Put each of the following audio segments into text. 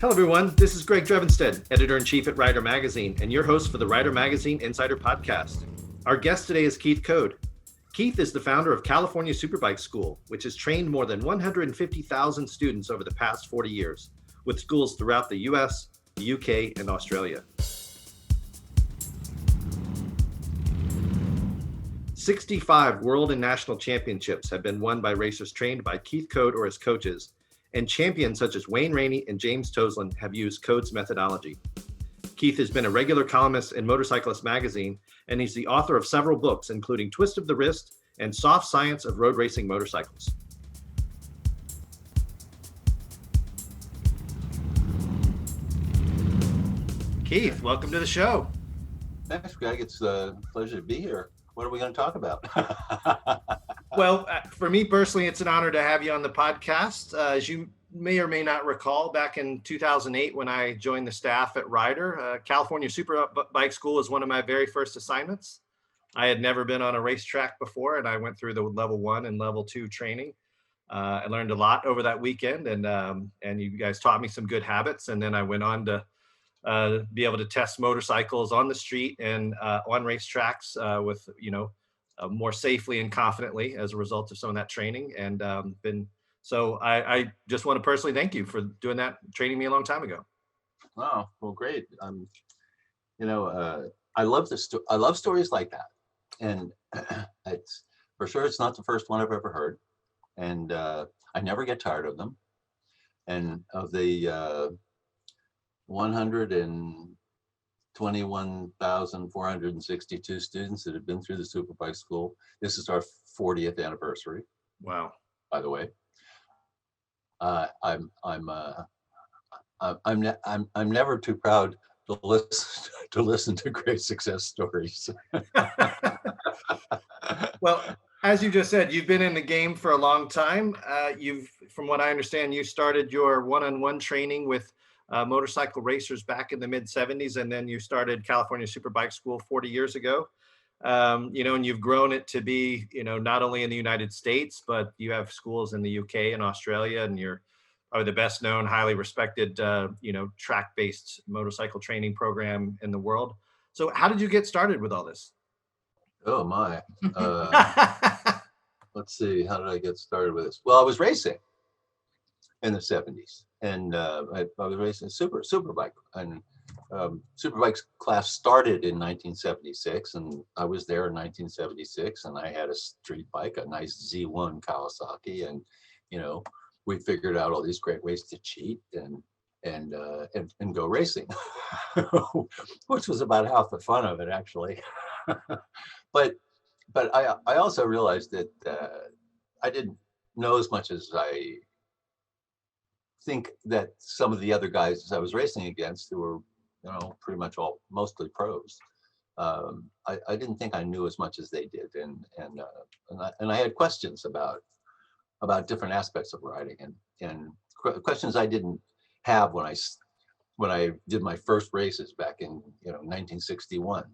Hello, everyone. This is Greg Drevenstedt, editor-in-chief at Rider Magazine, and your host for the Rider Magazine Insider Podcast. Our guest today is Keith Code. Keith is the founder of California Superbike School, which has trained more than 150,000 students over the past 40 years, with schools throughout the US, the UK, and Australia. 65 world and national championships have been won by racers trained by Keith Code or his coaches, and champions such as Rainey and James Toseland have used Code's methodology. Keith has been a regular columnist in Motorcyclist magazine, and he's the author of several books, including Twist of the Wrist and Soft Science of Road Racing Motorcycles. Keith, welcome to the show. Thanks, Greg. It's a pleasure to be here. What are we going to talk about? Well, for me personally, it's an honor to have you on the podcast. As you may or may not recall, back in 2008, when I joined the staff at Rider, California Superbike School was one of my very first assignments. I had never been on a racetrack before, and I went through the level 1 and level 2 training. I learned a lot over that weekend, and you guys taught me some good habits. And then I went on to be able to test motorcycles on the street and on racetracks with, more safely and confidently as a result of some of that training. And I just want to personally thank you for doing that, training me a long time ago. Oh, well, great. I love I love stories like that, and it's for sure it's not the first one I've ever heard, and I never get tired of them. And of the 121,462 students that have been through the Superbike School, this is our 40th anniversary. Wow! By the way, I'm never too proud to listen to great success stories. Well, as you just said, you've been in the game for a long time. From what I understand, you started your one-on-one training with motorcycle racers back in the mid-'70s, and then you started California Superbike School 40 years ago. And you've grown it to be, not only in the United States, but you have schools in the UK and Australia, and you're probably the best known, highly respected, track-based motorcycle training program in the world. So how did you get started with all this? Oh my. Let's see, how did I get started with this? Well, I was racing in the 70s, and I was racing superbike, and Superbike class started in 1976, and I was there in 1976, and I had a street bike, a nice Z1 Kawasaki, and we figured out all these great ways to cheat and go racing, which was about half the fun of it, actually. But I also realized that I didn't know as much as I think that some of the other guys I was racing against, who were pretty much mostly pros, I didn't think I knew as much as they did, and I had questions about different aspects of riding, and questions I didn't have when I did my first races back in 1961.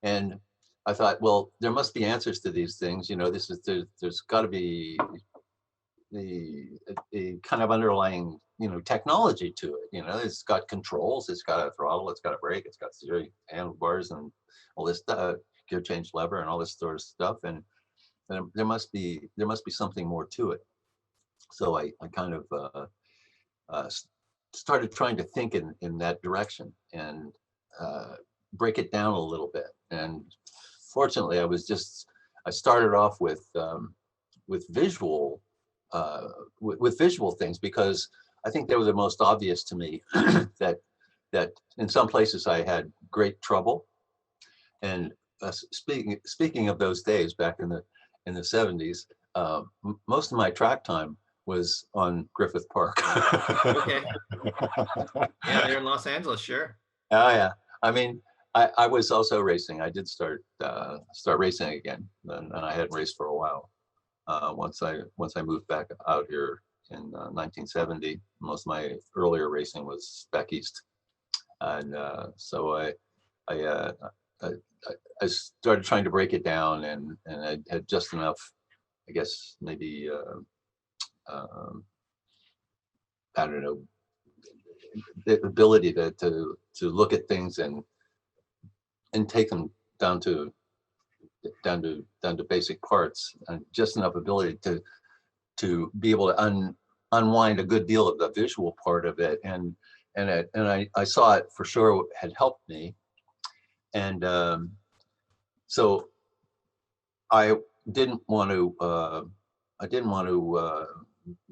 And I thought, well, there must be answers to these things. There's got to be the kind of underlying technology to it. It's got controls, it's got a throttle, it's got a brake, it's got steering handlebars, and all this gear change lever, and all this sort of stuff. And there must be something more to it. So I kind of started trying to think in that direction and break it down a little bit. And fortunately, I started off with visual things, because I think they were the most obvious to me. that in some places I had great trouble. And speaking of those days back in the 70s, most of my track time was on Griffith Park. Okay. Yeah, they're in Los Angeles, sure. Oh yeah. I mean, I was also racing. I did start racing again, and I hadn't raced for a while. Once I moved back out here in 1970, most of my earlier racing was back east, and so I started trying to break it down, and I had just enough, I guess maybe I don't know, the ability to look at things and take them down to basic parts, and just enough ability to be able to unwind a good deal of the visual part of it, and I saw it for sure had helped me, and so I didn't want to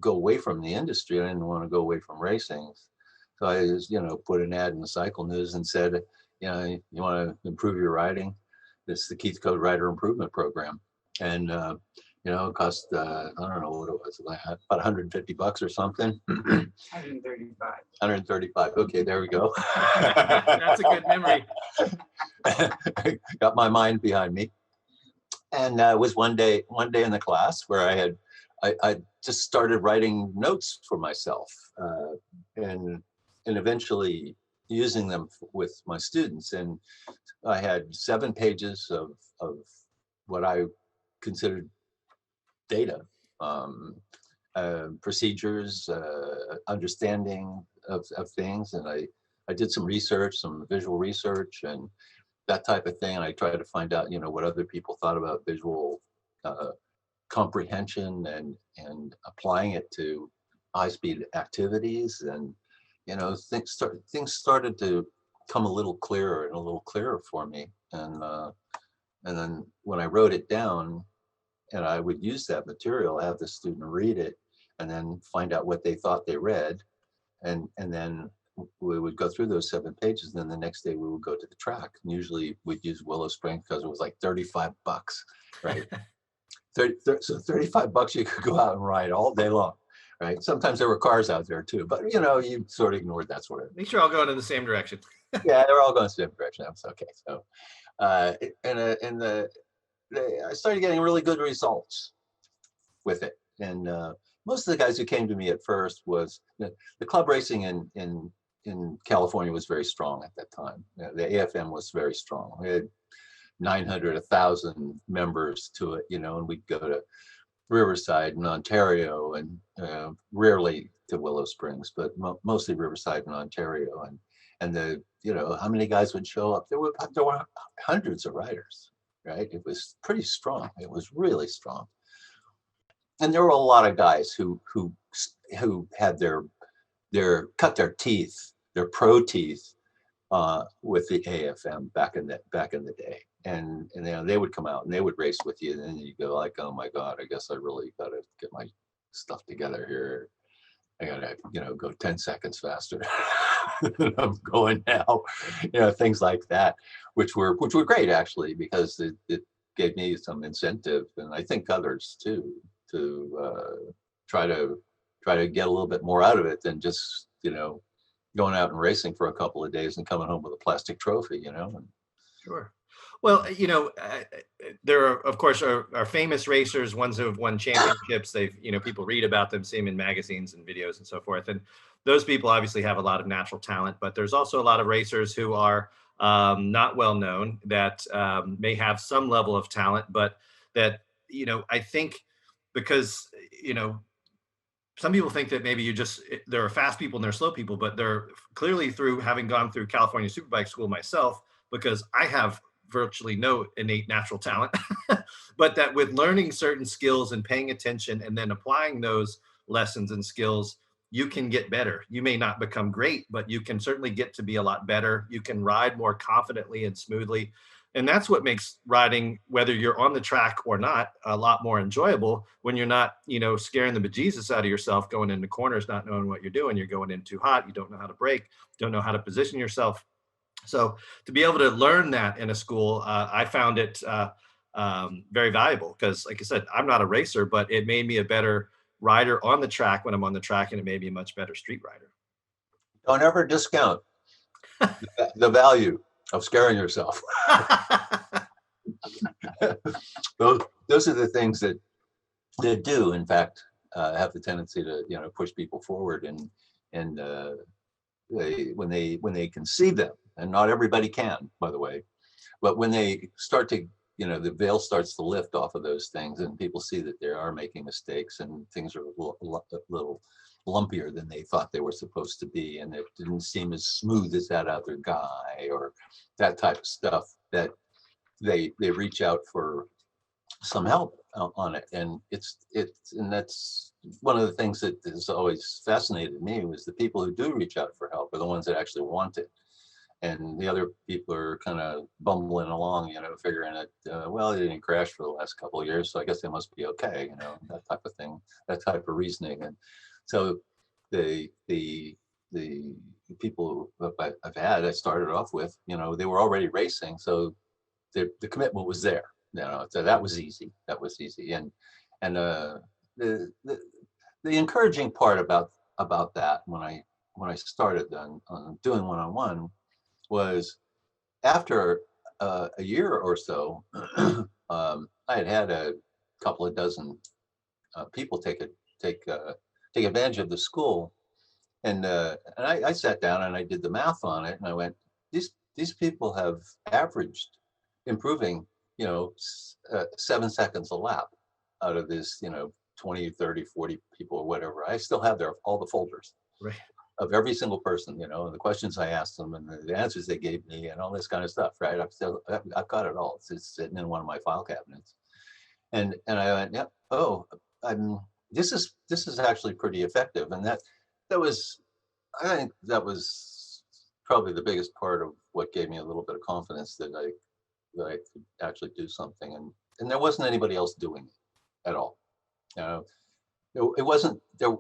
go away from the industry. I didn't want to go away from racing, so I just put an ad in the Cycle News and said, you want to improve your riding? This is the Keith Code Rider Improvement Program, and it cost I don't know what it was, about $150 or something. 135. 135. Okay, there we go. That's a good memory. Got my mind behind me. And it was one day in the class where I just started writing notes for myself, and eventually using them with my students. And I had 7 pages of what I considered data, procedures, understanding of things. And I did some research, some visual research and that type of thing. And I tried to find out, what other people thought about visual comprehension and applying it to high-speed activities. And, things started to come a little clearer and a little clearer for me. And then when I wrote it down, and I would use that material, have the student read it, and then find out what they thought they read, and then we would go through those 7 pages. And then the next day we would go to the track. And usually we'd use Willow Spring because it was like $35, right? So $35, you could go out and ride all day long, right? Sometimes there were cars out there too, but you sort of ignored that sort of. Make sure all going in the same direction. Yeah, they're all going the same direction. That's okay. So, I started getting really good results with it. And most of the guys who came to me at first was the club racing in California was very strong at that time. The AFM was very strong. We had 900, 1,000 members to it, and we'd go to Riverside and Ontario, and rarely to Willow Springs, but mostly Riverside and Ontario. And the how many guys would show up? There were hundreds of riders, right? It was pretty strong. It was really strong. And there were a lot of guys who had cut their teeth, their pro teeth, with the AFM back in the day. And they would come out and they would race with you, and then you go like, oh my God, I guess I really got to get my stuff together here. I gotta go 10 seconds faster than I'm going now. Things like that, which were great actually, because it gave me some incentive, and I think others too, to try to get a little bit more out of it than just going out and racing for a couple of days and coming home with a plastic trophy. Sure. Well, there are, of course, are famous racers, ones who have won championships. They've, people read about them, see them in magazines and videos and so forth. And those people obviously have a lot of natural talent, but there's also a lot of racers who are not well known, that may have some level of talent, but that, I think because, some people think that maybe there are fast people and there are slow people, but they're clearly, through having gone through California Superbike School myself, because I have virtually no innate natural talent, but that with learning certain skills and paying attention and then applying those lessons and skills, you can get better. You may not become great, but you can certainly get to be a lot better. You can ride more confidently and smoothly. And that's what makes riding, whether you're on the track or not, a lot more enjoyable when you're not, scaring the bejesus out of yourself, going into corners, not knowing what you're doing. You're going in too hot. You don't know how to brake, don't know how to position yourself. So to be able to learn that in a school, I found it very valuable, because like I said, I'm not a racer, but it made me a better rider on the track when I'm on the track, and it made me a much better street rider. Don't ever discount the value of scaring yourself. Those are the things that do, in fact, have the tendency to push people forward, and when they can see them, and not everybody can, by the way, but when they start to, the veil starts to lift off of those things, and people see that they are making mistakes and things are a little lumpier than they thought they were supposed to be, and it didn't seem as smooth as that other guy, or that type of stuff, that they reach out for some help on it. And and that's one of the things that has always fascinated me, was the people who do reach out for help are the ones that actually want it. And the other people are kind of bumbling along, figuring that, well, they didn't crash for the last couple of years, so I guess they must be okay, that type of thing, that type of reasoning. And so the people who I've had, I started off with, they were already racing, so the commitment was there, so that was easy. And the encouraging part about that, when I started on doing one-on-one, was after a year or so, I had a couple of dozen people take advantage of the school, and I sat down and I did the math on it, and I went, these people have averaged improving 7 seconds a lap out of this 20, 30, 40 people or whatever. I still have all the folders. Right. Of every single person, and the questions I asked them, and the answers they gave me, and all this kind of stuff, right? I've got it all. It's sitting in one of my file cabinets. And I went, yeah, this is actually pretty effective. And I think that was probably the biggest part of what gave me a little bit of confidence that I could actually do something. And there wasn't anybody else doing it at all. It wasn't there.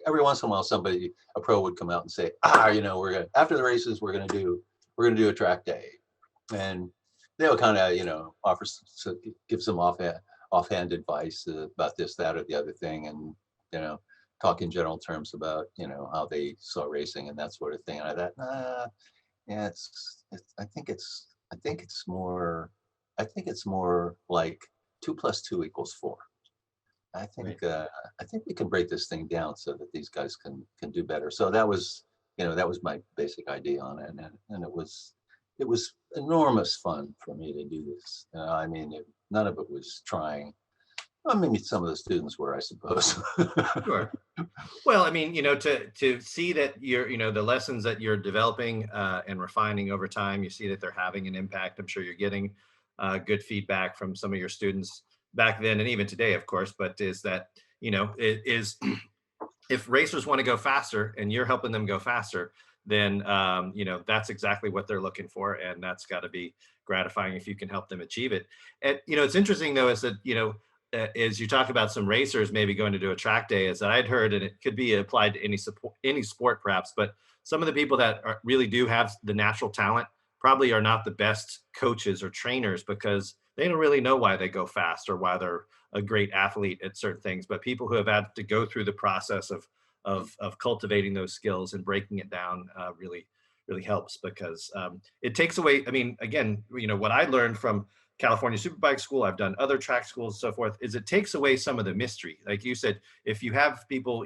Every once in a while, a pro would come out and say, we're gonna, after the races, we're gonna do a track day, and they would kind of give some offhand advice about this, that, or the other thing, and talk in general terms about how they saw racing and that sort of thing. And I thought, yeah, I think it's more like 2 + 2 = 4. I think we can break this thing down so that these guys can do better. So that was my basic idea on it, and it was enormous fun for me to do this. None of it was trying. Well, maybe some of the students were, I suppose. Sure. Well, to see that the lessons that you're developing and refining over time, you see that they're having an impact. I'm sure you're getting good feedback from some of your students back then and even today, of course. But is that if racers want to go faster and you're helping them go faster, then that's exactly what they're looking for, and that's got to be gratifying if you can help them achieve it. And it's interesting though, is that as you talk about some racers maybe going to do a track day, is that I'd heard, and it could be applied to any sport perhaps, but some of the people that really do have the natural talent probably are not the best coaches or trainers, because they don't really know why they go fast or why they're a great athlete at certain things. But people who have had to go through the process of cultivating those skills and breaking it down really helps, because it takes away, again, what I learned from California Superbike School, I've done other track schools and so forth, is it takes away some of the mystery. Like you said, if you have people,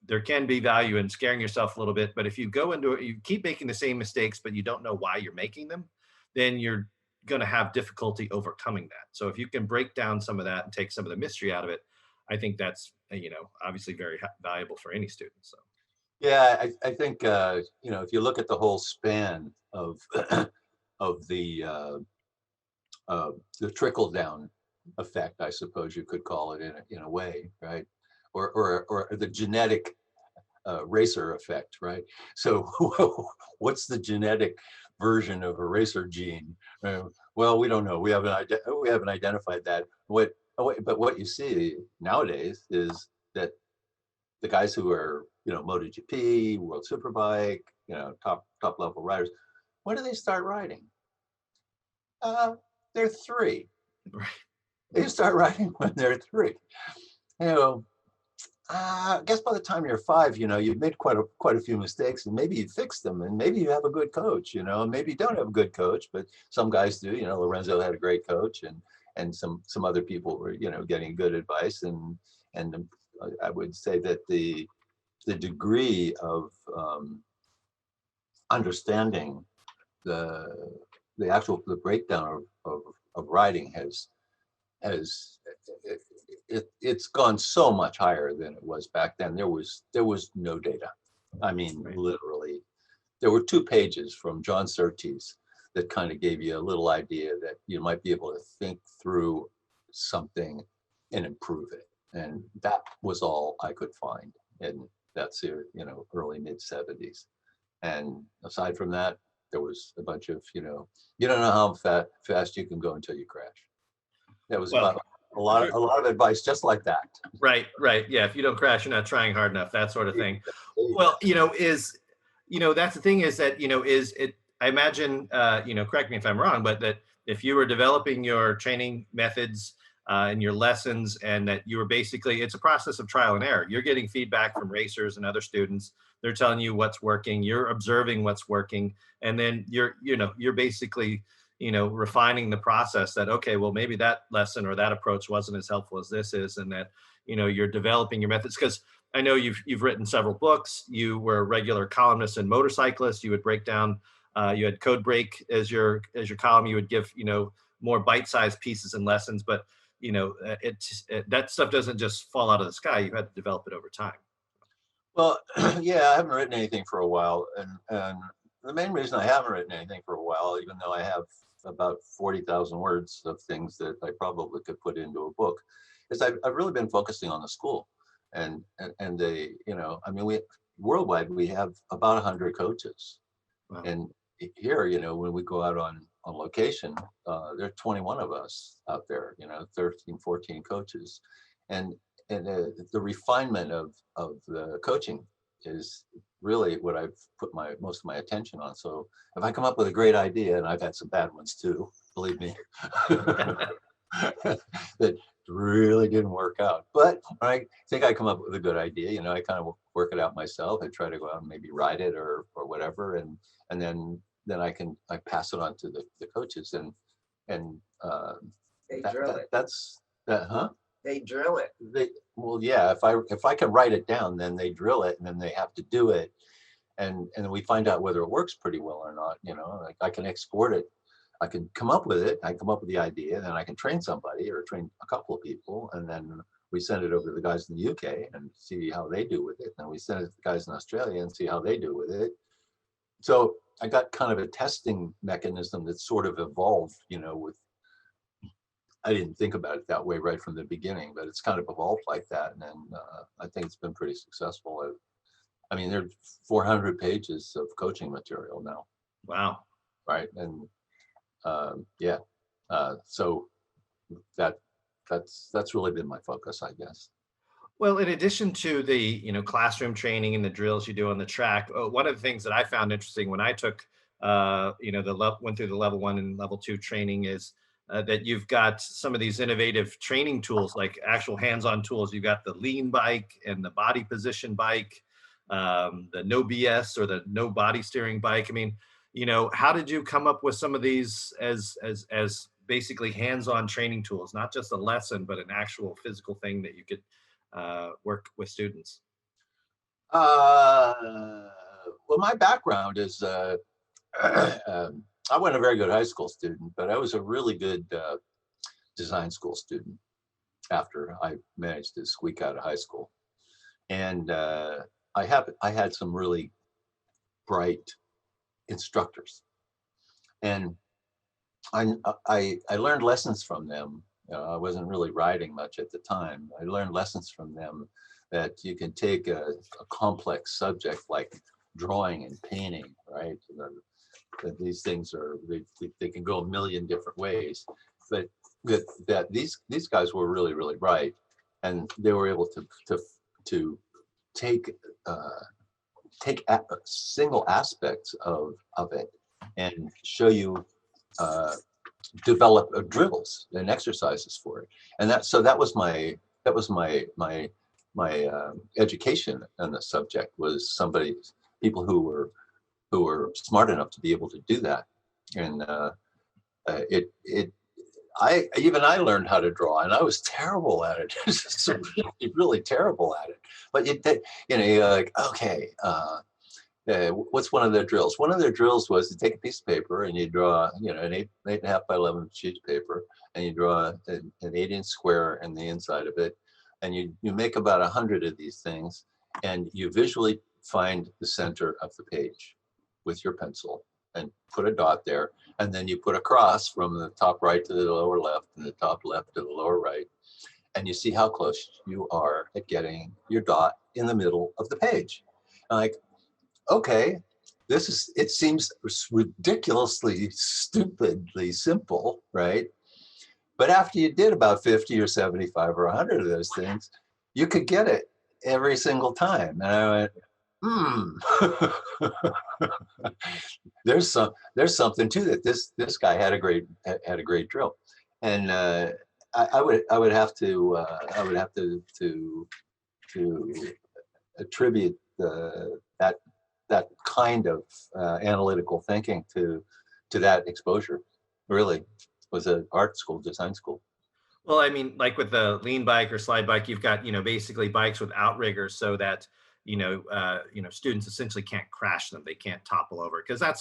there can be value in scaring yourself a little bit, but if you go into it, you keep making the same mistakes, but you don't know why you're making them, then you're going to have difficulty overcoming that. So if you can break down some of that and take some of the mystery out of it, I think that's, obviously very valuable for any student. So. Yeah, I think, if you look at the whole span of of the trickle down effect, I suppose you could call it in a way, right? Or the genetic racer effect, right? So what's the genetic version of a racer gene? Well, we don't know. We haven't identified that. But what you see nowadays is that the guys who are MotoGP, World Superbike, top level riders, when do they start riding? They're 3. Right. They start riding when they're 3. I guess by the time you're 5, you've made quite a few mistakes, and maybe you fix them, and maybe you have a good coach, maybe you don't have a good coach, but some guys do. Lorenzo had a great coach, and some other people were, getting good advice, and I would say that the degree of understanding the breakdown of riding has it's gone so much higher than it was back then. There was no data. I mean, Right. literally, there were 2 pages from John Surtees that kind of gave you a little idea that you might be able to think through something and improve it. And that was all I could find. And that's, early mid 70s. And aside from that, there was a bunch of, you don't know how fast you can go until you crash. That was Well, about a lot of advice just like that. right. Yeah. If you don't crash, you're not trying hard enough, that sort of thing. Well, that's the thing is that, is it, I imagine, correct me if I'm wrong, but that if you were developing your training methods and your lessons, and that you were basically, it's a process of trial and error. You're getting feedback from racers and other students. They're telling you what's working. You're observing what's working. And then you're basically, refining the process that, okay, well, maybe that lesson or that approach wasn't as helpful as this is. And that, you're developing your methods. Because I know you've written several books. You were a regular columnist in Motorcyclist. You would break down, you had Code Break as your column. You would give, more bite-sized pieces and lessons, but that stuff doesn't just fall out of the sky. You had to develop it over time. Well, yeah, I haven't written anything for a while. And the main reason I haven't written anything for a while, even though I have about 40,000 words of things that I probably could put into a book, is I've really been focusing on the school. And they, we worldwide, we have about 100 coaches. Wow. And here, when we go out on location, there are 21 of us out there, 13, 14 coaches. And the refinement of the coaching is really what I've put most of my attention on. So if I come up with a great idea, and I've had some bad ones too, believe me, that really didn't work out. But when I think I come up with a good idea, I kind of work it out myself. I try to go out and maybe ride it or whatever, and then I pass it on to the coaches, and They drill it. That's that, huh? They drill it. Well, yeah. If I can write it down, then they drill it, and then they have to do it, and we find out whether it works pretty well or not. Like I can export it. I can come up with it. I come up with the idea, then I can train somebody or train a couple of people, and then we send it over to the guys in the UK and see how they do with it. Then we send it to the guys in Australia and see how they do with it. So I got kind of a testing mechanism that sort of evolved, I didn't think about it that way right from the beginning, but it's kind of evolved like that. And I think it's been pretty successful. I mean, there's 400 pages of coaching material now. Wow. Right. And so that's really been my focus, I guess. Well, in addition to the classroom training and the drills you do on the track, one of the things that I found interesting when I took went through the level 1 and level 2 training is that you've got some of these innovative training tools, like actual hands-on tools. You've got the lean bike and the body position bike, the no BS or the no body steering bike. I mean, how did you come up with some of these as basically hands-on training tools, not just a lesson, but an actual physical thing that you could work with students? Well, my background is I wasn't a very good high school student, but I was a really good design school student after I managed to squeak out of high school. And I had some really bright instructors, and I learned lessons from them. I wasn't really riding much at the time. I learned lessons from them that you can take a complex subject like drawing and painting, right? These things they can go a million different ways, but that these guys were really, really bright, and they were able to take single aspects of it and show you develop drills and exercises for it. And that was my education on the subject, was people who were smart enough to be able to do that. And I learned how to draw, and I was terrible at it. So really terrible at it. But you're like, okay, what's one of their drills? One of their drills was to take a piece of paper and you draw, an 8.5 by 11 sheet of paper, and you draw an 8-inch square in the inside of it, and you make about 100 of these things, and you visually find the center of the page with your pencil and put a dot there, and then you put a cross from the top right to the lower left and the top left to the lower right, and you see how close you are at getting your dot in the middle of the page. And like, okay, it seems ridiculously, stupidly simple, right? But after you did about 50 or 75 or 100 of those things, you could get it every single time. And I went, there's something to that. This guy had a great drill, and I would have to attribute that kind of analytical thinking to that exposure. Really was an art school, design school. Well, I mean, like with the lean bike or slide bike, you've got, basically bikes with outriggers so that, students essentially can't crash them. They can't topple over, because I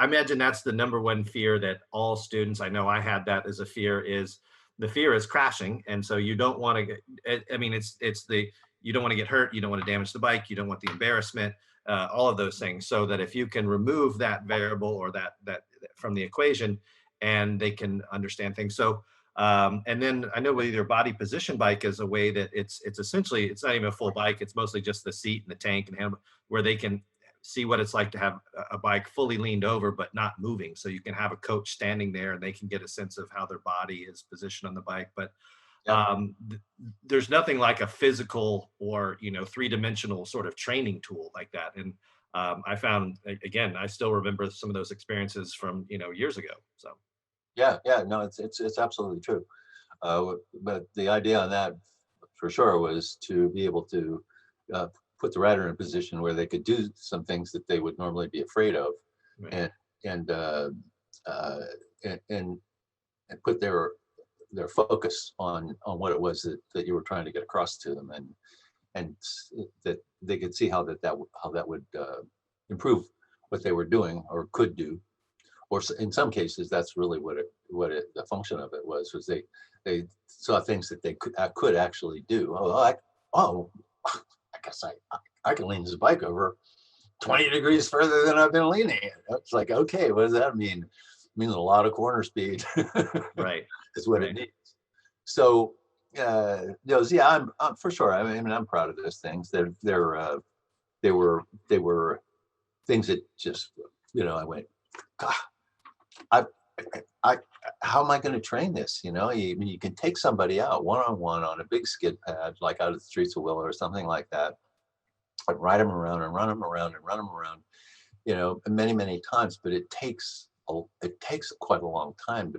imagine that's the number one fear that all students, I know I had that as a fear, is the fear is crashing. And so you don't want to get, you don't want to get hurt. You don't want to damage the bike. You don't want the embarrassment, all of those things. So that if you can remove that variable or that from the equation, and they can understand things. So, and then I know with either body position bike is a way that it's essentially, it's not even a full bike. It's mostly just the seat and the tank and handle, where they can see what it's like to have a bike fully leaned over, but not moving. So you can have a coach standing there and they can get a sense of how their body is positioned on the bike. But there's nothing like a physical or, three-dimensional sort of training tool like that. And I found, again, I still remember some of those experiences from, years ago. So. Yeah, no, it's absolutely true. But the idea on that, for sure, was to be able to put the rider in a position where they could do some things that they would normally be afraid of, right. and put their focus on what it was that you were trying to get across to them, and that they could see how that would improve what they were doing or could do. Or in some cases, that's really what the function of it was they saw things that they could actually do. I guess I can lean this bike over 20 degrees further than I've been leaning it. It's like, okay, what does that mean? It means a lot of corner speed. Right. Is what it needs. So I'm for sure. I mean, I'm proud of those things. They were things that just, I went, God, how am I going to train this? You can take somebody out one-on-one on a big skid pad, like out of the streets of Willow or something like that, and ride them around and run them around and run them around, many, many times. But it takes quite a long time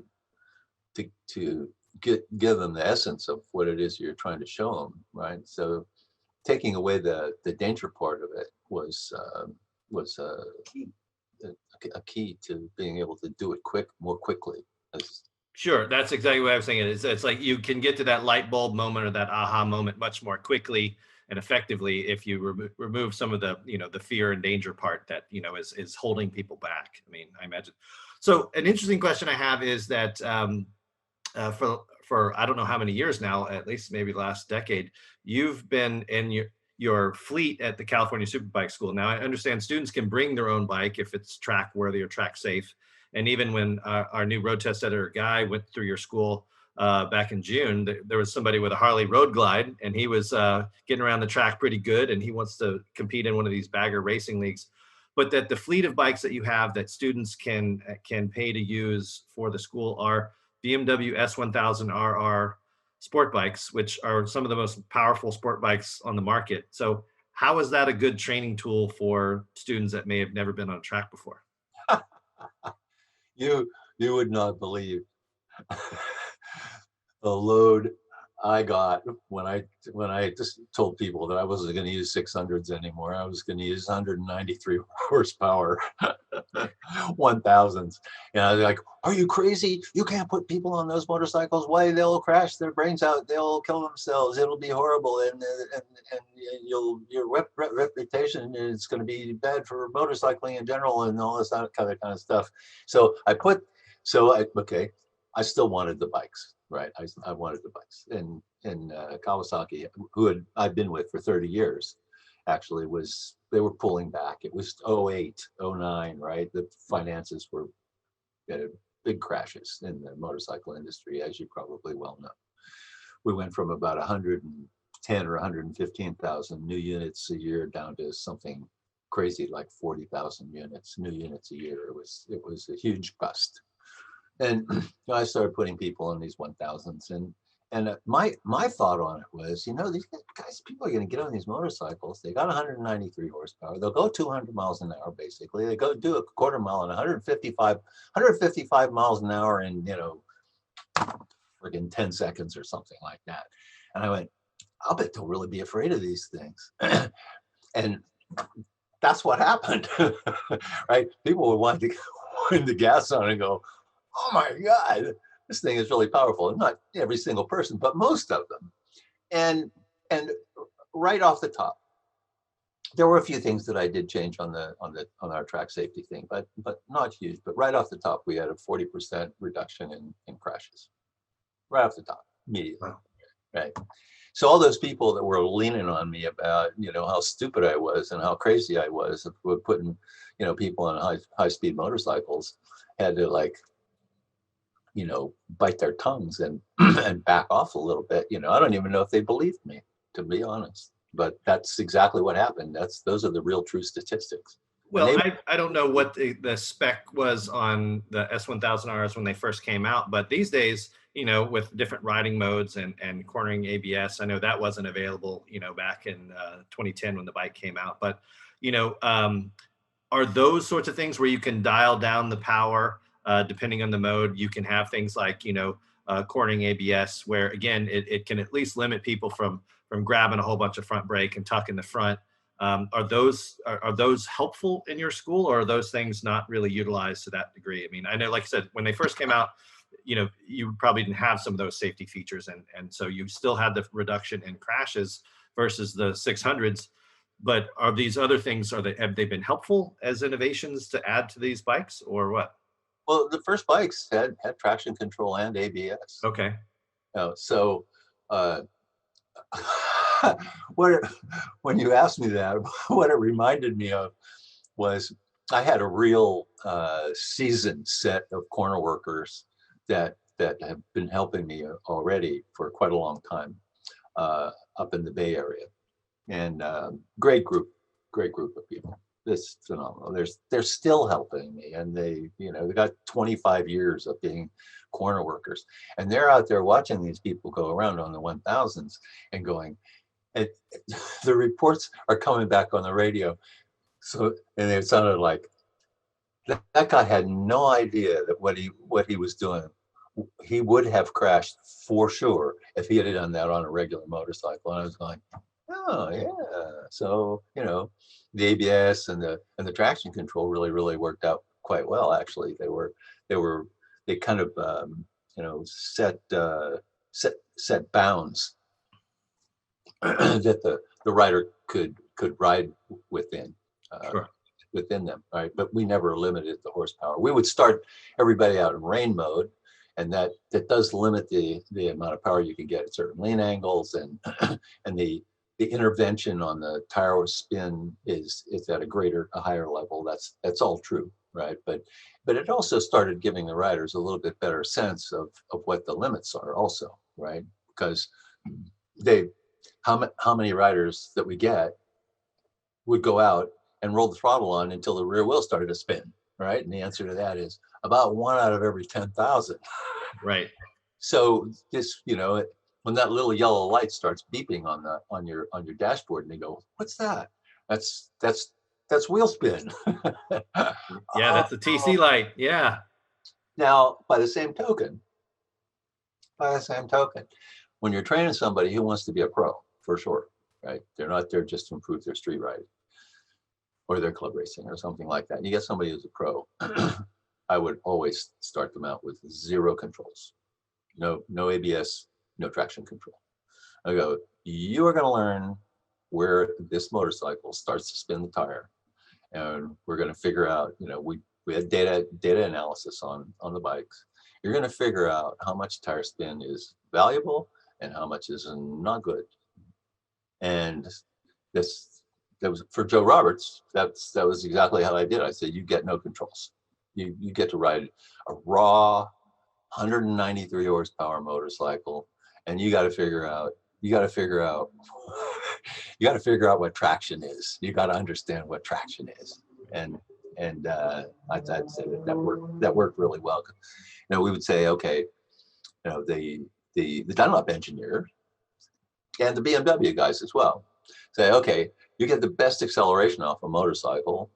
to give them the essence of what it is you're trying to show them, right? So taking away the danger part of it was a key to being able to do it more quickly. Sure, that's exactly what I was saying. It's like you can get to that light bulb moment or that aha moment much more quickly and effectively if you remove some of the the fear and danger part that is holding people back. I mean, I imagine. So an interesting question I have is that for I don't know how many years now, at least maybe the last decade, you've been in your fleet at the California Superbike School. Now, I understand students can bring their own bike if it's track worthy or track safe. And even when our new road test editor guy went through your school back in June, there was somebody with a Harley Road Glide, and he was getting around the track pretty good, and he wants to compete in one of these bagger racing leagues. But that the fleet of bikes that you have that students can pay to use for the school are BMW S1000RR sport bikes, which are some of the most powerful sport bikes on the market. So how is that a good training tool for students that may have never been on a track before? You would not believe the load I got when I just told people that I wasn't going to use 600s anymore. I was going to use 193 horsepower 1000s. And I was like, are you crazy? You can't put people on those motorcycles. Why? They'll crash their brains out. They'll kill themselves. It'll be horrible. And your reputation is going to be bad for motorcycling in general and all this other kind of stuff. So I still wanted the bikes. right? I wanted the bikes. And Kawasaki, I've been with for 30 years, actually they were pulling back. It was 08, 09, right? The finances were big crashes in the motorcycle industry, as you probably well know. We went from about 110 or 115,000 new units a year down to something crazy like 40,000 new units a year. It was a huge bust. And I started putting people on these 1000s, and my thought on it was, these guys, people are going to get on these motorcycles. They got 193 horsepower. They'll go 200 miles an hour, basically. They go do a quarter mile in 155 miles an hour in, friggin' 10 seconds or something like that. And I went, I'll bet they'll really be afraid of these things. And that's what happened, right? People would want to wind the gas on and go, oh my God, this thing is really powerful. And not every single person, but most of them. And right off the top, there were a few things that I did change on our track safety thing, but not huge. But right off the top, we had a 40% reduction in crashes. Right off the top, immediately. Wow. Right. So all those people that were leaning on me about, how stupid I was and how crazy I was of putting, people on high speed motorcycles had to bite their tongues and and back off a little bit. I don't even know if they believed me, to be honest. But that's exactly what happened. Those are the real true statistics. Well, I don't know what the spec was on the S1000Rs when they first came out, but these days, with different riding modes and cornering ABS, I know that wasn't available, back in 2010 when the bike came out. But, are those sorts of things where you can dial down the power depending on the mode? You can have things like, cornering ABS, where again, it can at least limit people from grabbing a whole bunch of front brake and tucking the front. Are those helpful in your school, or are those things not really utilized to that degree? I mean, I know, like I said, when they first came out, you probably didn't have some of those safety features, and so you still had the reduction in crashes versus the 600s. But are these other things, have they been helpful as innovations to add to these bikes, or what? Well, the first bikes had traction control and ABS. Okay. So when you asked me that, what it reminded me of was I had a real seasoned set of corner workers that have been helping me already for quite a long time up in the Bay Area, and great group of people. This phenomenal. They're still helping me, and they got 25 years of being corner workers, and they're out there watching these people go around on the 1000s and going, and the reports are coming back on the radio. So, and it sounded like that guy had no idea that what he was doing. He would have crashed for sure if he had done that on a regular motorcycle. And I was going, oh yeah. So, the ABS and the traction control really worked out quite well. Actually, they kind of set bounds that the rider could ride within. Sure. Within them, right? But we never limited the horsepower. We would start everybody out in rain mode, and that does limit the amount of power you can get at certain lean angles, and and the intervention on the tire spin is at a higher level. That's all true, right? But it also started giving the riders a little bit better sense of what the limits are also, right? Because how many riders that we get would go out and roll the throttle on until the rear wheel started to spin, right? And the answer to that is about 1 out of every 10,000. Right. So this, when that little yellow light starts beeping on your dashboard, and they go, "What's that?" That's wheel spin. Yeah, that's the TC light. Yeah. Now, by the same token, when you're training somebody who wants to be a pro, for sure, right? They're not there just to improve their street riding or their club racing or something like that. And you get somebody who's a pro, I would always start them out with 0 controls, no ABS, no traction control. I go, you are going to learn where this motorcycle starts to spin the tire, and we're going to figure out, we had data analysis on the bikes, you're going to figure out how much tire spin is valuable and how much is not good. And that was for Joe Roberts. That was exactly how I did. I said, you get no controls. You get to ride a raw 193 horsepower motorcycle, and you got to figure out what traction is. You got to understand what traction is. And I'd say that worked really well. You know, we would say, okay, you know, the Dunlop engineer and the BMW guys as well say, okay, you get the best acceleration off a motorcycle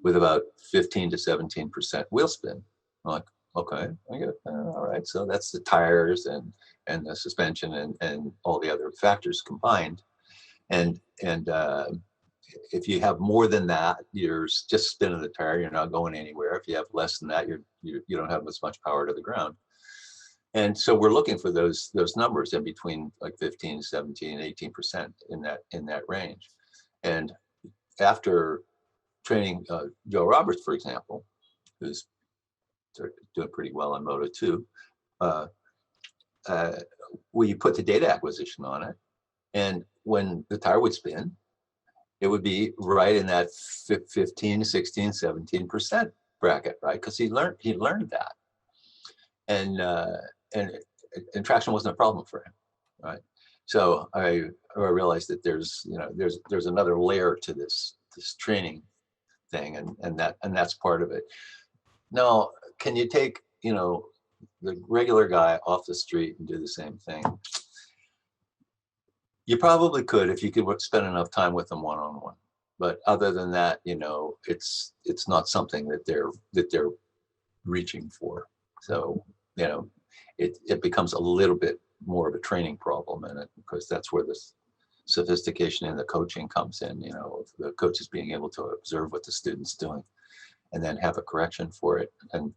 with about 15 to 17% wheel spin. I'm like, okay, I get it. All right. So that's the tires and the suspension and all the other factors combined. And if you have more than that, you're just spinning the tire. You're not going anywhere. If you have less than that, you don't have as much power to the ground. And so we're looking for those numbers in between like 15, 17, 18% in that range. And after training Joe Roberts, for example, who's doing pretty well on Moto2, we put the data acquisition on it. And when the tire would spin, it would be right in that 15, 16, 17% bracket, right? Because he learned that. And traction wasn't a problem for him, right? So I realized that there's another layer to this training thing, and that's part of it. Now, can you take, you know, the regular guy off the street and do the same thing? You probably could if you could spend enough time with them one-on-one. But other than that, you know, it's not something that they're reaching for. So, you know, it becomes a little bit more of a training problem in it, because that's where this sophistication in the coaching comes in, you know, the coaches being able to observe what the student's doing and then have a correction for it. And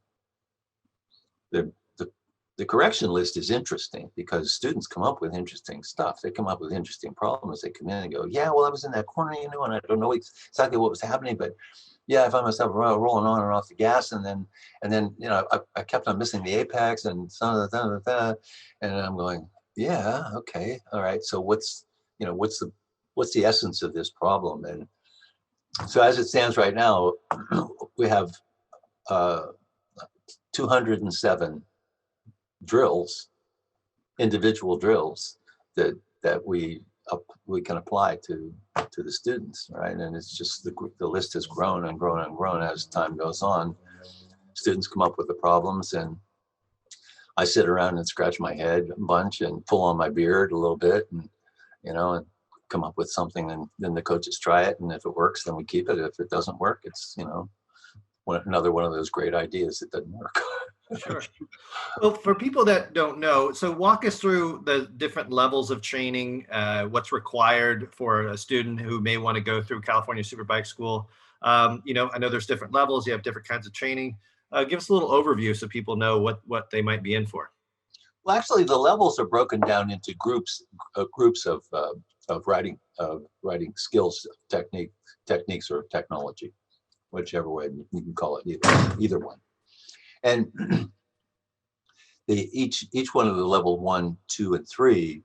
the correction list is interesting because students come up with interesting stuff. They come up with interesting problems. They come in and go, yeah, well, I was in that corner, you know, and I don't know exactly what was happening, but yeah, I found myself rolling on and off the gas, and then you know, I kept on missing the apex and and I'm going, yeah, okay, all right. So what's the essence of this problem? And so as it stands right now, we have 207 drills, individual drills that we can apply to the students, right? And it's just the list has grown and grown and grown as time goes on. Students come up with the problems, and I sit around and scratch my head a bunch and pull on my beard a little bit, and you know, and come up with something. And then the coaches try it, and if it works, then we keep it. If it doesn't work, it's, you know, another one of those great ideas that doesn't work. Sure. Well, for people that don't know, so walk us through the different levels of training, what's required for a student who may want to go through California Superbike School. You know, I know there's different levels, you have different kinds of training. Give us a little overview so people know what they might be in for. Well, actually, the levels are broken down into groups of riding skills, techniques, or technology, whichever way you can call it, either one. And each one of the level 1, 2, and 3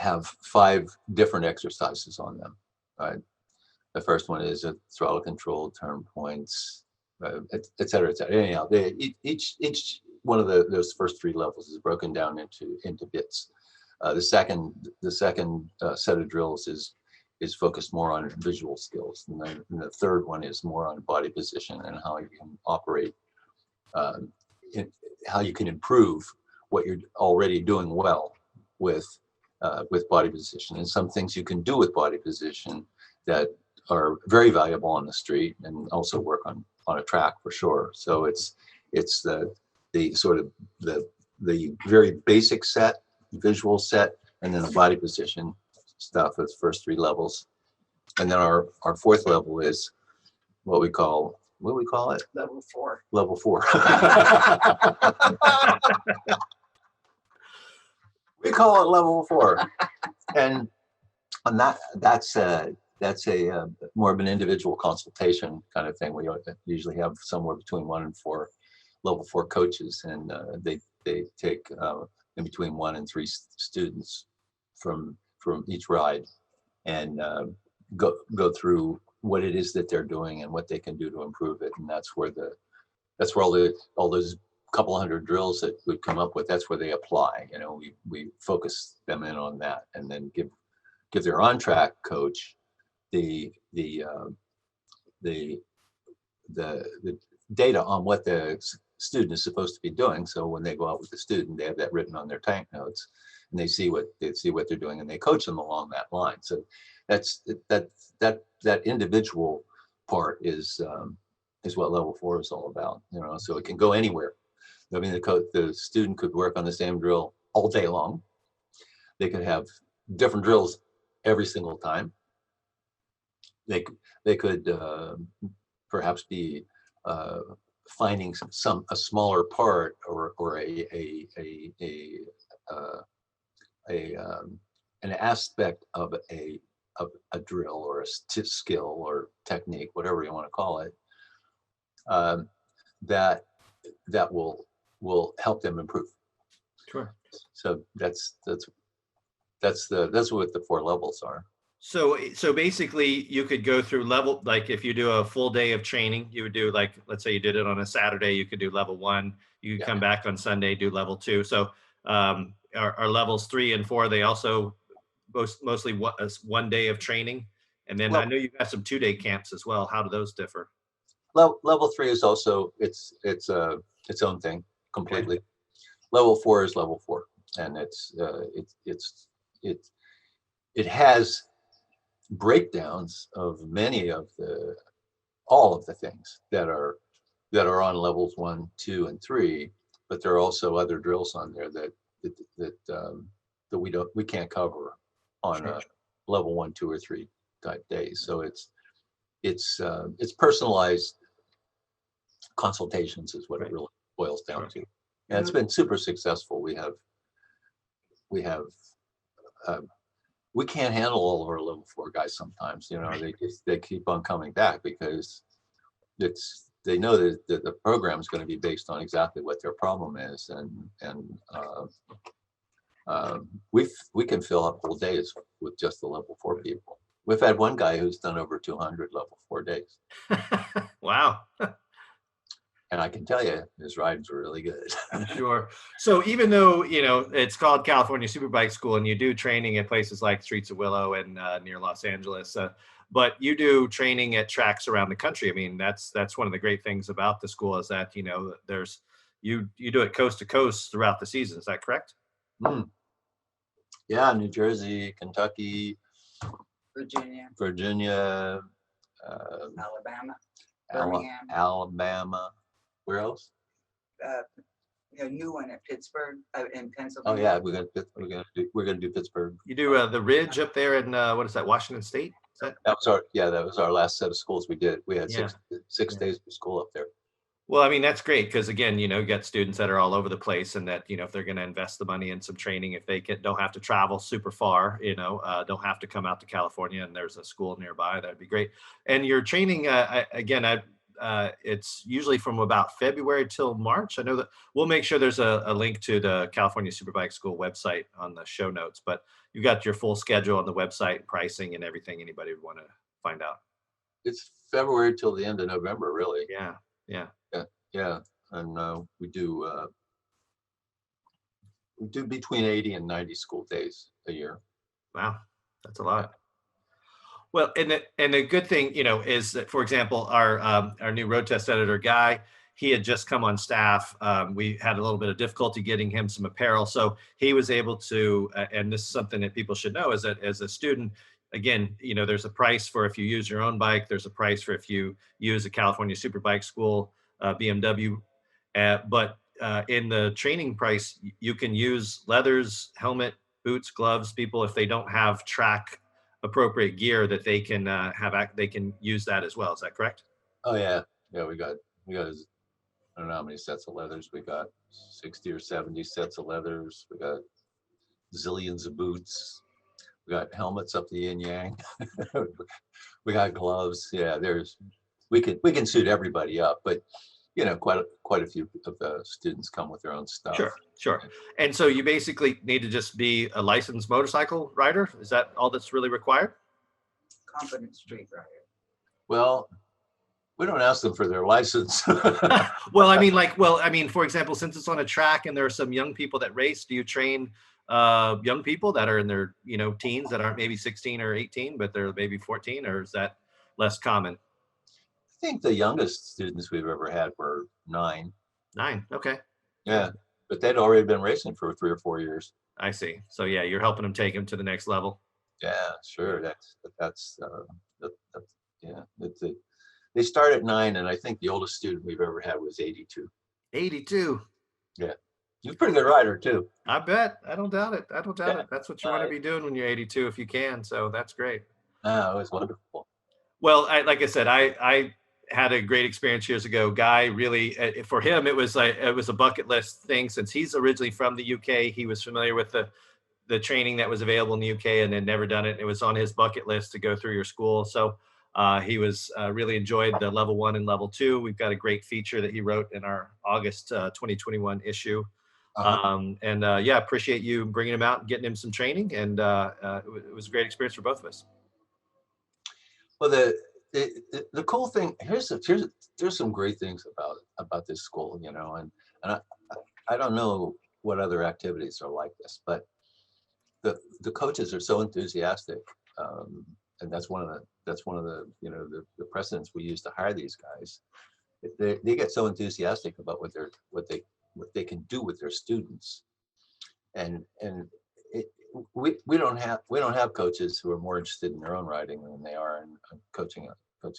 have 5 different exercises on them. Right. The first one is a throttle control, turn points, et cetera, et cetera. Anyhow, each one of those first 3 levels is broken down into bits. The second set of drills is focused more on visual skills, and then the third one is more on body position and how you can operate. How you can improve what you're already doing well with body position, and some things you can do with body position that are very valuable on the street and also work on a track for sure. So it's the sort of the very basic set, visual set, and then the body position stuff as first 3 levels. And then our 4th level is what we call it? Level 4. Level 4. We call it level 4. And that's a more of an individual consultation kind of thing. We usually have somewhere between 1 and 4 level 4 coaches, and they take in between 1 and 3 students from each ride, and go through what it is that they're doing and what they can do to improve it. And that's where all those couple hundred drills that we come up with, that's where they apply. You know, we focus them in on that, and then give their on-track coach the data on what the student is supposed to be doing. So when they go out with the student, they have that written on their tank notes, and they see what they're doing, and they coach them along that line. So that individual part is what level 4 is all about. You know, so it can go anywhere. I mean, the student could work on the same drill all day long. They could have different drills every single time. They could perhaps be finding a smaller part or an aspect of a drill or a skill or technique, whatever you want to call it, that will help them improve. Sure. So that's what the 4 levels are. So basically you could go through level, like if you do a full day of training, you would do, like, let's say you did it on a Saturday, you could do level 1, you could come back on Sunday, do level 2. So are levels 3 and 4, they also mostly one day of training? And then I know you've got some 2-day camps as well. How do those differ? Level 3 is also its own thing completely. Okay. Level 4 is level 4, and it has breakdowns of all of the things that are on levels 1, 2, and 3, but there are also other drills on there that we can't cover on a level 1, 2, or 3 type days. So it's personalized consultations is what it really boils down to, and it's been super successful. We can't handle all of our level 4 guys sometimes. You know, they keep on coming back because they know that the program is going to be based on exactly what their problem is, and we can fill up whole days with just the level 4 people. We've had one guy who's done over 200 level 4 days. Wow. And I can tell you, his rides were really good. I'm sure. So even though, you know, it's called California Superbike School, and you do training at places like Streets of Willow and near Los Angeles, but you do training at tracks around the country. I mean, that's one of the great things about the school, is that, you know, you do it coast to coast throughout the season. Is that correct? Yeah, New Jersey, Kentucky, Virginia, Alabama. Where else? A new one at Pittsburgh, in Oh Pennsylvania. yeah, we're gonna do Pittsburgh. You do the Ridge up there in what is that, Washington State? That was our last set of schools we did. We had six days of school up there. Well, I mean, that's great, because again, you know, you got students that are all over the place, and that, you know, if they're going to invest the money in some training, if they don't have to travel super far, you know, don't have to come out to California, and there's a school nearby, that'd be great. And your training, it's usually from about February till March. I know that we'll make sure there's a link to the California Superbike School website on the show notes, but you've got your full schedule on the website, pricing and everything anybody would want to find out. It's February till the end of November, really. Yeah. And we do between 80 and 90 school days a year. Wow, that's a lot. Well, and the good thing, you know, is that, for example, our new road test editor Guy, he had just come on staff. We had a little bit of difficulty getting him some apparel, so he was able to. And this is something that people should know: is that as a student, again, you know, there's a price for if you use your own bike. There's a price for if you use a California Superbike School BMW. But in the training price, you can use leathers, helmet, boots, gloves. People, if they don't have track appropriate gear, that they can they can use that as well. Is that correct? Oh yeah, we got I don't know how many sets of leathers we got. 60 or 70 sets of leathers. We got zillions of boots. We got helmets up the yin yang. We got gloves. Yeah, we can suit everybody up, but quite a few of the students come with their own stuff. Sure. And so you basically need to just be a licensed motorcycle rider. Is that all that's really required? Competent street rider. Well, we don't ask them for their license. Well, I mean, for example, since it's on a track and there are some young people that race, do you train young people that are in their, teens that aren't maybe 16 or 18, but they're maybe 14, or is that less common? I think the youngest students we've ever had were 9. 9. Okay. Yeah, but they'd already been racing for 3 or 4 years. I see. So yeah, you're helping them take them to the next level. Yeah, sure. They start at 9, and I think the oldest student we've ever had was 82. 82. Yeah, he's a pretty good rider too. I bet. I don't doubt it. That's what you want to be doing when you're 82 if you can. So that's great. Oh, it was wonderful. Well, like I said, I had a great experience years ago. Guy really, for him, it was a bucket list thing. Since he's originally from the UK, he was familiar with the training that was available in the UK and had never done it. It was on his bucket list to go through your school. So he was really enjoyed the level 1 and level 2. We've got a great feature that he wrote in our August 2021 issue. Yeah, appreciate you bringing him out and getting him some training. And it was a great experience for both of us. Well, the cool thing, there's some great things about this school, and I don't know what other activities are like this, but the coaches are so enthusiastic, and that's one of the the precedents we use to hire these guys. They get so enthusiastic about what they can do with their students, and we don't have coaches who are more interested in their own riding than they are in coaching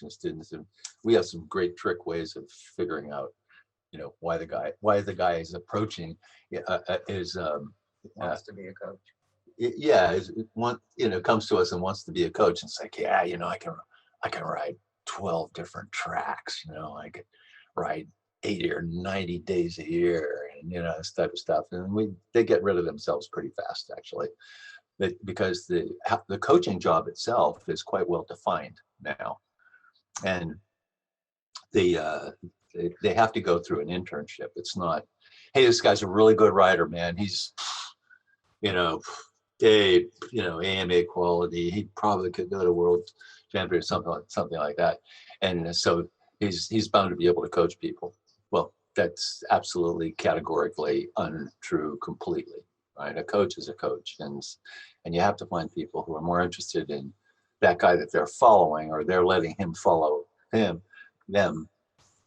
students, and we have some great trick ways of figuring out why the guy is approaching Wants to be a coach. Comes to us and wants to be a coach, and it's like, I can ride 12 different tracks, I could ride 80 or 90 days a year, and this type of stuff, and they get rid of themselves pretty fast, actually, because the coaching job itself is quite well defined now, and they have to go through an internship. It's not, hey, this guy's a really good rider, man, he's AMA quality, he probably could go to world champion or something like that, and so he's bound to be able to coach people. Well, that's absolutely categorically untrue completely, right? A coach is a coach, and you have to find people who are more interested in that guy that they're following, or they're letting him follow them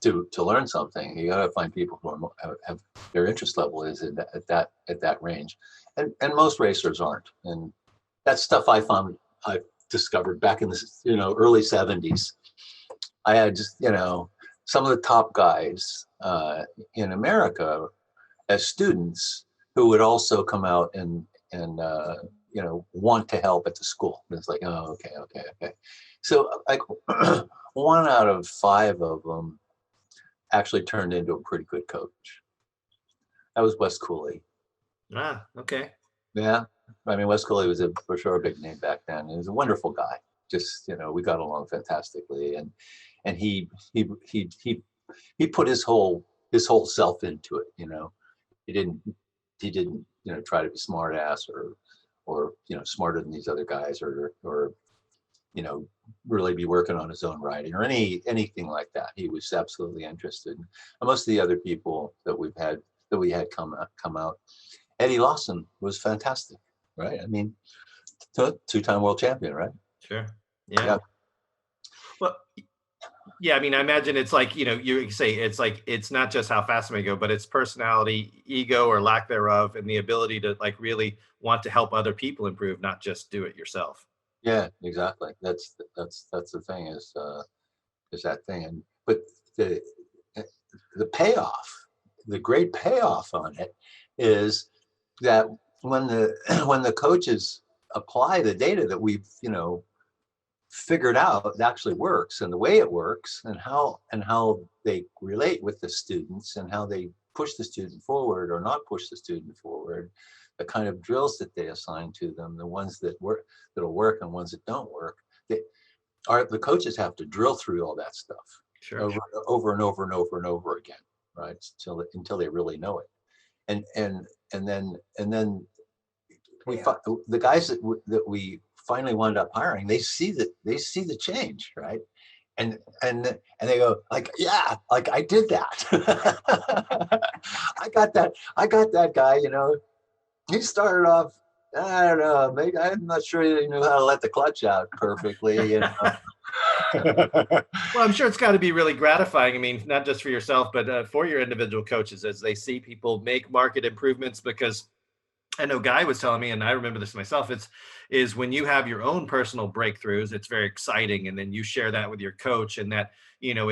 to learn something. You got to find people who have their interest level is at that range, and most racers aren't. And that's stuff I discovered back in the early 70s. I had just some of the top guys in America as students who would also come out and want to help at the school. And it's like, oh, okay. So like 1 out of 5 of them actually turned into a pretty good coach. That was Wes Cooley. Ah, okay. Yeah, I mean, Wes Cooley was for sure a big name back then. He was a wonderful guy. Just we got along fantastically, and he put his whole self into it. He didn't try to be smart ass or smarter than these other guys or really be working on his own writing or anything like that. He was absolutely interested. And most of the other people that we had come out, Eddie Lawson was fantastic, right? I mean, 2-time world champion, right? Sure. Yeah. Well, yeah, I mean, I imagine it's like, you say it's like, it's not just how fast I go, but it's personality, ego, or lack thereof, and the ability to like really want to help other people improve, not just do it yourself. Yeah, exactly. That's the thing is that thing. But the payoff, the great payoff on it is that when the coaches apply the data that we've figured out it actually works, and the way it works, and how they relate with the students, and how they push the student forward or not push the student forward, the kind of drills that they assign to them, the ones that'll work and ones that don't work. The coaches have to drill through all that stuff, Sure. over and over and over and over again, right? Until they really know it. And then the guys that we finally wound up hiring, they see the change, right? And they go like, yeah, like I did that. I got that guy, you know. He started off, I don't know, maybe I'm not sure he knew how to let the clutch out perfectly, you know. Well, I'm sure it's got to be really gratifying. I mean, not just for yourself, but for your individual coaches as they see people make market improvements. Because I know Guy was telling me, and I remember this myself, is when you have your own personal breakthroughs, it's very exciting. And then you share that with your coach, and that, you know,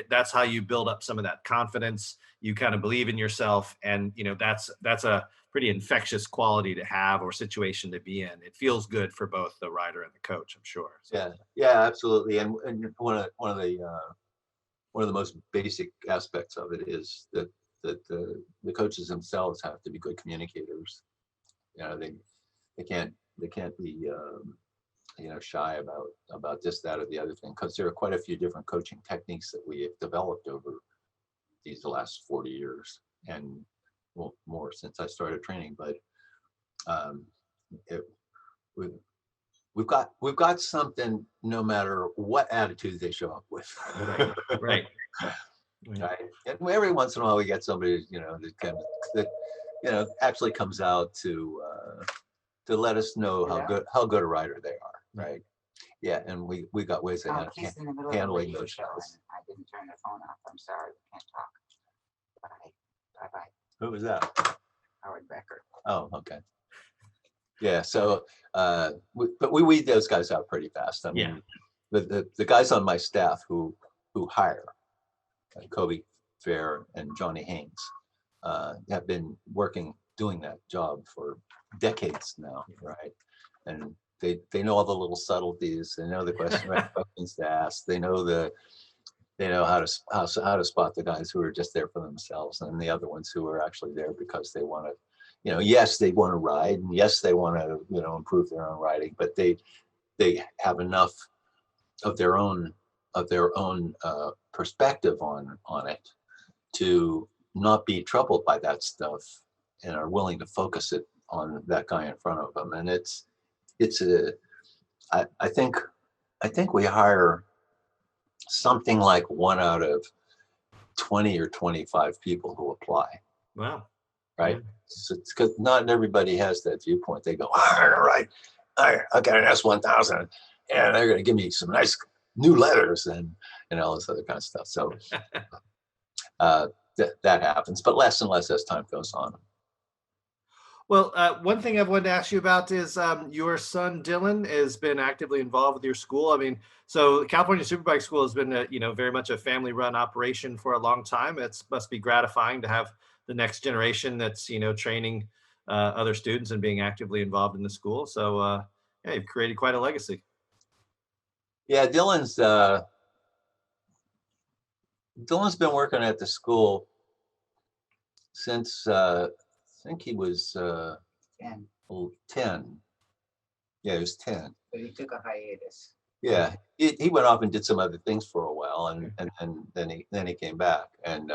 that's how you build up some of that confidence. You kind of believe in yourself. And, you know, that's a pretty infectious quality to have, or situation to be in. It feels good for both the rider and the coach, I'm sure. So. Yeah, absolutely. And one of the most basic aspects of it is that the coaches themselves have to be good communicators. You know, they can't be you know, shy about this, that, or the other thing, because there are quite a few different coaching techniques that we have developed over these last 40 years, and well, more since I started training. But we've got something, no matter what attitude they show up with. Right. Right. And every once in a while we get somebody, you know, that you know, actually comes out to let us know how good a rider they are. Right. Yeah. And we got ways of handling those shows. I didn't turn the phone off. I'm sorry. We can't talk. Bye. Who was that? Howard Becker. Oh, okay. Yeah. So, but we weed those guys out pretty fast. I mean, the guys on my staff who hire, Kobe Fair and Johnny Haynes, have been doing that job for decades now, right? And they know all the little subtleties. They know the questions to ask. They know how to spot the guys who are just there for themselves, and the other ones who are actually there because they want to, you know, yes, they want to ride, and yes, they want to, you know, improve their own riding, but they have enough of their own perspective on it to not be troubled by that stuff, and are willing to focus it on that guy in front of them. And I think we hire something like 1 out of 20 or 25 people who apply. Wow. Right. Yeah. So it's because not everybody has that viewpoint. They go, all right, I got an S1000, and they're going to give me some nice new letters and all this other kind of stuff. So that happens, but less and less as time goes on. Well, one thing I've wanted to ask you about is your son Dylan has been actively involved with your school. I mean, so the California Superbike School has been, very much a family-run operation for a long time. It must be gratifying to have the next generation that's, training other students and being actively involved in the school. So, yeah, you've created quite a legacy. Yeah, Dylan's been working at the school since I think he was 10. 10. Yeah, he was 10. But he took a hiatus. Yeah, he went off and did some other things for a while, and then he came back. And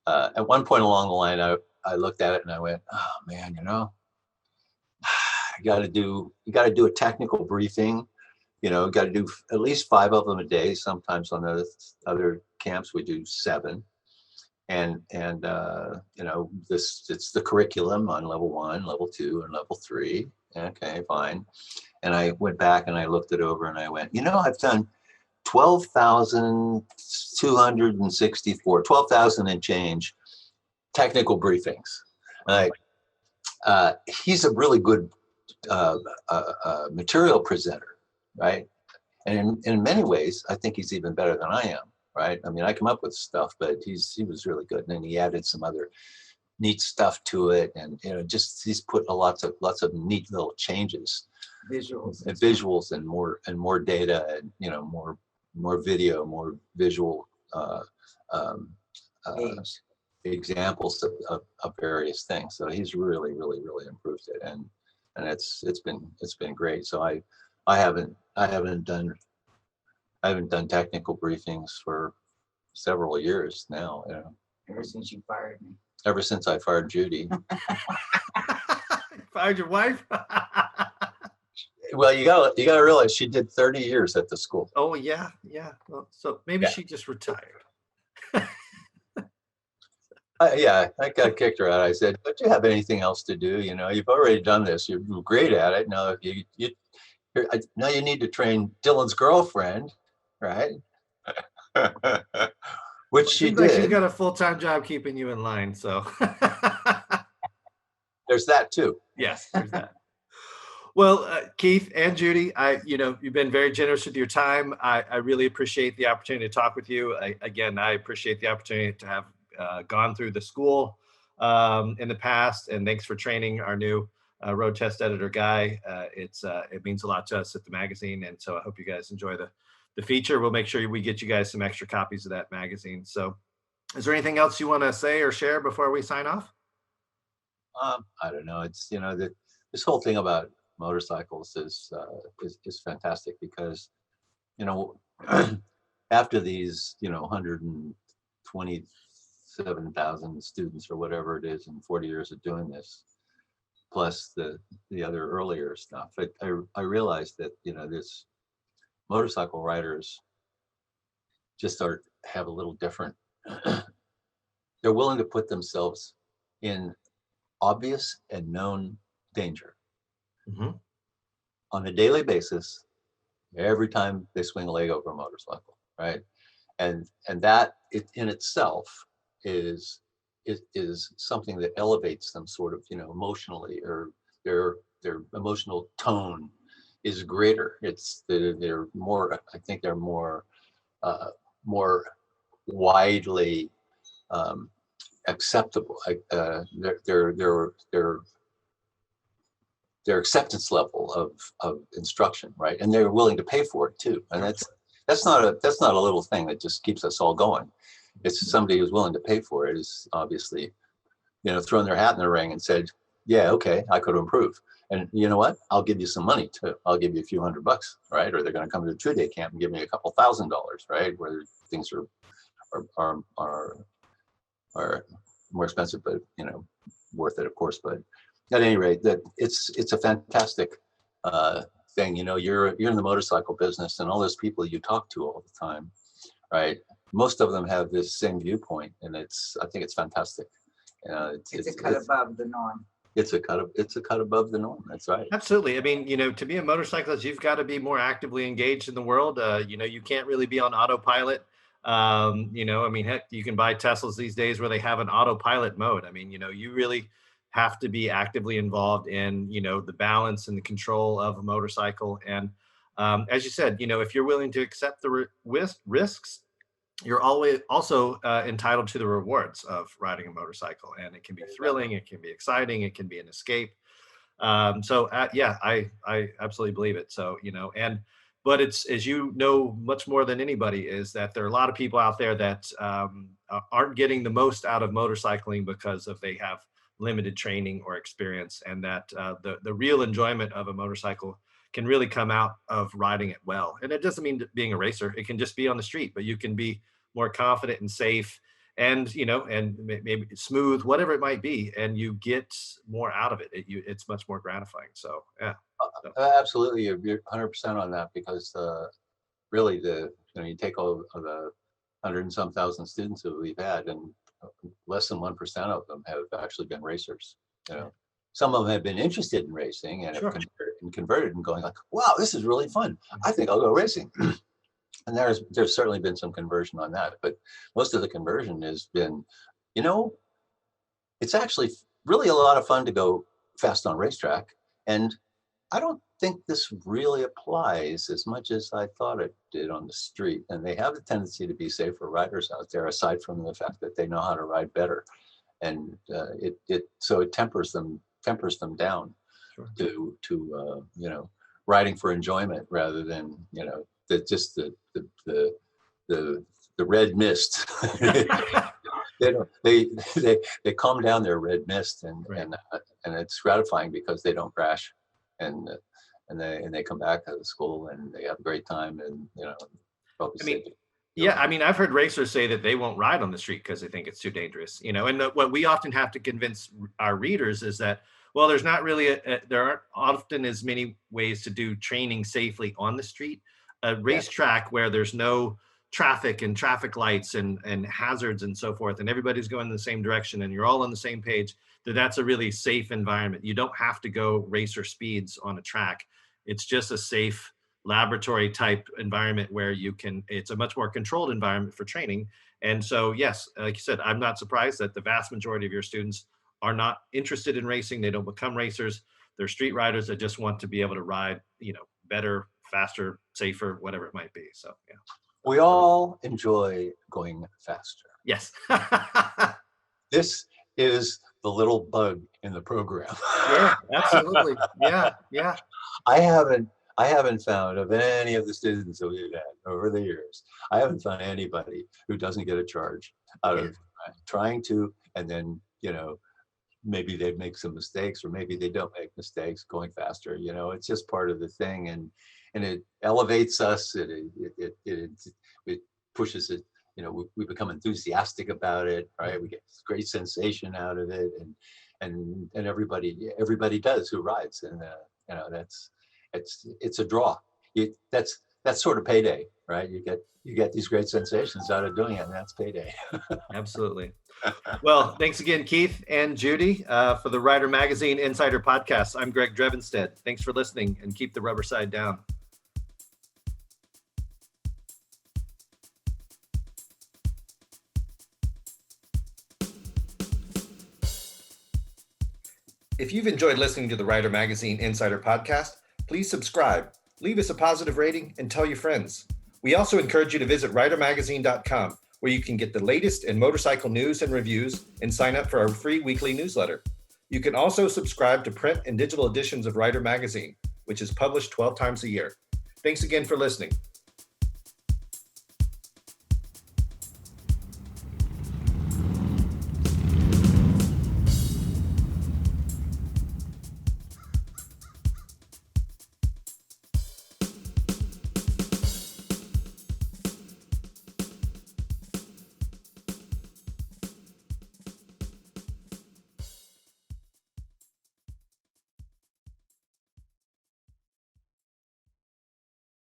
at one point along the line, I looked at it and I went, oh man, you got to do a technical briefing. Got to do at least 5 of them a day. Sometimes on other camps we do 7. And it's the curriculum on level 1, level 2, and level 3. Okay, fine. And I went back and I looked it over and I went, I've done 12,000 and change technical briefings. He's a really good material presenter, right? And in many ways, I think he's even better than I am, right? I mean, I come up with stuff, but he was really good. And then he added some other neat stuff to it, and he's put lots of neat little changes, visuals, and more data, and more video, more visual examples of various things. So he's really, really, really improved it, and it's been great. So I haven't I haven't done technical briefings for several years now, you know, Ever since you fired me. ever since I fired Judy. Fired your wife? Well, you gotta realize she did 30 years at the school. Oh yeah, yeah. Well, so maybe Yeah. she just retired. I got kicked her out. I said, "Don't you have anything else to do? You know, you've already done this. You're great at it. Now now you need to train Dylan's girlfriend, right?" Which she Seems like she's did. got a full-time job keeping you in line. So There's that too. yes, there's that. Well, Keith and Judy, you've been very generous with your time. I really appreciate the opportunity to talk with you. I appreciate the opportunity to have gone through the school in the past, and thanks for training our new road test editor guy. It means a lot to us at the magazine, and so I hope you guys enjoy the feature. We'll make sure we get you guys some extra copies of that magazine. So, is there anything else you want to say or share before we sign off? I don't know. It's this whole thing about motorcycles is fantastic because after these 127,000 students or whatever it is in 40 years of doing this, plus the other earlier stuff, I realized that this motorcycle riders just have a little different. They're willing to put themselves in obvious and known danger. Mm-hmm. On a daily basis, every time they swing a leg over a motorcycle, right? And that in itself is something that elevates them sort of, emotionally, or their emotional tone is greater. They're more, I think they're more widely acceptable. Their acceptance level of instruction, right? And they're willing to pay for it too. And that's not a little thing that just keeps us all going. It's somebody who's willing to pay for it is obviously, thrown their hat in the ring and said, yeah, okay, I could improve. And you know what? I'll give you some money too. I'll give you a few $100, right? Or they're going to come to the 2-day camp and give me a couple $1,000, right? Where things are more expensive, but worth it, of course. But at any rate, that it's a fantastic thing. You're in the motorcycle business, and all those people you talk to all the time, right? Most of them have this same viewpoint, and I think it's fantastic. It's a cut above the norm. It's a cut above the norm. That's right. Absolutely. I mean, to be a motorcyclist, you've got to be more actively engaged in the world. You can't really be on autopilot. I mean, heck, you can buy Teslas these days where they have an autopilot mode. I mean, you really have to be actively involved in, the balance and the control of a motorcycle. And as you said, if you're willing to accept the risks, you're always also entitled to the rewards of riding a motorcycle. And it can be thrilling, it can be exciting, it can be an escape. Yeah, I absolutely believe it. So, but it's, as you know, much more than anybody, is that there are a lot of people out there that aren't getting the most out of motorcycling because they have limited training or experience, and that the real enjoyment of a motorcycle can really come out of riding it well. And it doesn't mean being a racer. It can just be on the street, but you can be more confident and safe and, and maybe smooth, whatever it might be. And you get more out of it. It's much more gratifying. So, yeah. Absolutely. You're 100% on that, because really you take all of the 100 and some thousand students that we've had, and less than 1% of them have actually been racers. Some of them have been interested in racing and have converted and going like, wow, this is really fun. I think I'll go racing. And there's certainly been some conversion on that, but most of the conversion has been, it's actually really a lot of fun to go fast on racetrack. And I don't think this really applies as much as I thought it did on the street. And they have a tendency to be safer riders out there, aside from the fact that they know how to ride better. And so it tempers them down to riding for enjoyment rather than just the red mist. they calm down their red mist, and it's gratifying because they don't crash, and they come back to the school and they have a great time, and Probably I mean, safe. yeah, I mean, I've heard racers say that they won't ride on the street because they think it's too dangerous, you know, and what we often have to convince our readers is that, well, there's not really, there aren't often as many ways to do training safely on the street. A racetrack where there's no traffic and traffic lights and hazards and so forth, and everybody's going in the same direction and you're all on the same page, that's a really safe environment. You don't have to go racer speeds on a track. It's just a safe laboratory type environment where you can, it's a much more controlled environment for training. And so, yes, like you said, I'm not surprised that the vast majority of your students are not interested in racing. They don't become racers. They're street riders that just want to be able to ride, you know, better, faster, safer, whatever it might be. So, yeah. We all enjoy going faster. Yes. This is the little bug in the program. Yeah, absolutely. Yeah, yeah. I haven't found of any of the students that we've had over the years, I haven't found anybody who doesn't get a charge out of trying to, and then, you know, maybe they make some mistakes or maybe they don't make mistakes going faster. You know, it's just part of the thing, and it elevates us. It pushes it. You know, we become enthusiastic about it, right? We get great sensation out of it, and everybody does who rides, and you know, it's a draw. That's sort of payday, right? You get these great sensations out of doing it, and that's payday. Absolutely. Well, thanks again, Keith and Judy, for the Rider Magazine Insider Podcast. I'm Greg Drevenstedt. Thanks for listening, and keep the rubber side down. If you've enjoyed listening to the Rider Magazine Insider Podcast, please subscribe, leave us a positive rating, and tell your friends. We also encourage you to visit ridermagazine.com, where you can get the latest in motorcycle news and reviews and sign up for our free weekly newsletter. You can also subscribe to print and digital editions of Rider Magazine, which is published 12 times a year. Thanks again for listening.